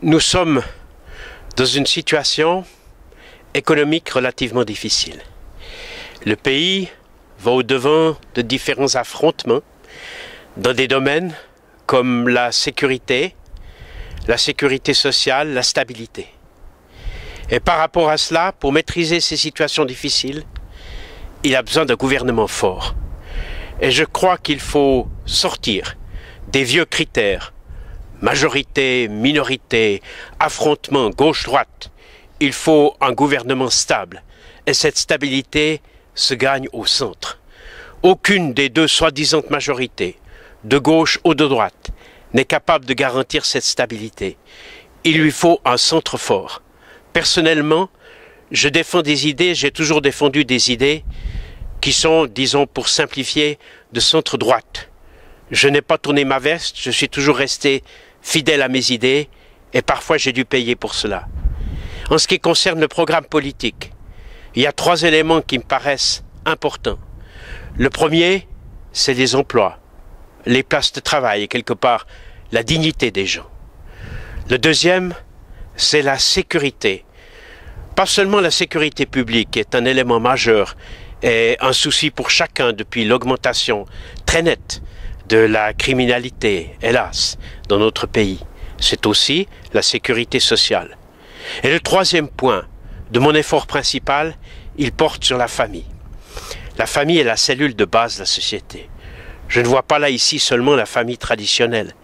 Nous sommes dans une situation économique relativement difficile. Le pays va au-devant de différents affrontements dans des domaines comme la sécurité sociale, la stabilité. Et par rapport à cela, pour maîtriser ces situations difficiles, il a besoin d'un gouvernement fort. Et je crois qu'il faut sortir des vieux critères, majorité, minorité, affrontement, gauche-droite. Il faut un gouvernement stable. Et cette stabilité se gagne au centre. Aucune des deux soi-disant majorités, de gauche ou de droite, n'est capable de garantir cette stabilité. Il lui faut un centre fort. Personnellement, je défends des idées, j'ai toujours défendu des idées qui sont, disons pour simplifier, de centre-droite. Je n'ai pas tourné ma veste, je suis toujours resté fidèle à mes idées et parfois j'ai dû payer pour cela. En ce qui concerne le programme politique, il y a 3 éléments qui me paraissent importants. Le premier, c'est les emplois, les places de travail et quelque part la dignité des gens. Le deuxième, c'est la sécurité. Pas seulement la sécurité publique qui est un élément majeur et un souci pour chacun depuis l'augmentation très nette de la criminalité, hélas, dans notre pays. C'est aussi la sécurité sociale. Et le troisième point de mon effort principal, il porte sur la famille. La famille est la cellule de base de la société. Je ne vois pas là ici seulement la famille traditionnelle,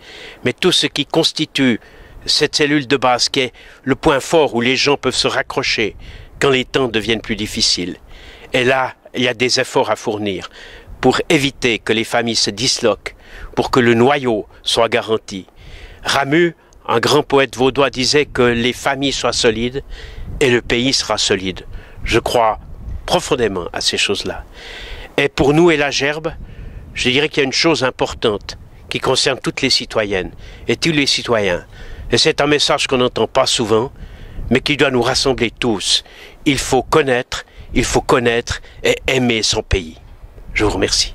mais tout ce qui constitue cette cellule de base qui est le point fort où les gens peuvent se raccrocher quand les temps deviennent plus difficiles. Et là, il y a des efforts à fournir pour éviter que les familles se disloquent, pour que le noyau soit garanti. Ramu, un grand poète vaudois, disait que les familles soient solides et le pays sera solide. Je crois profondément à ces choses-là. Et pour nous et la Gerbe, je dirais qu'il y a une chose importante qui concerne toutes les citoyennes et tous les citoyens. Et c'est un message qu'on n'entend pas souvent, mais qui doit nous rassembler tous. Il faut connaître et aimer son pays. Je vous remercie.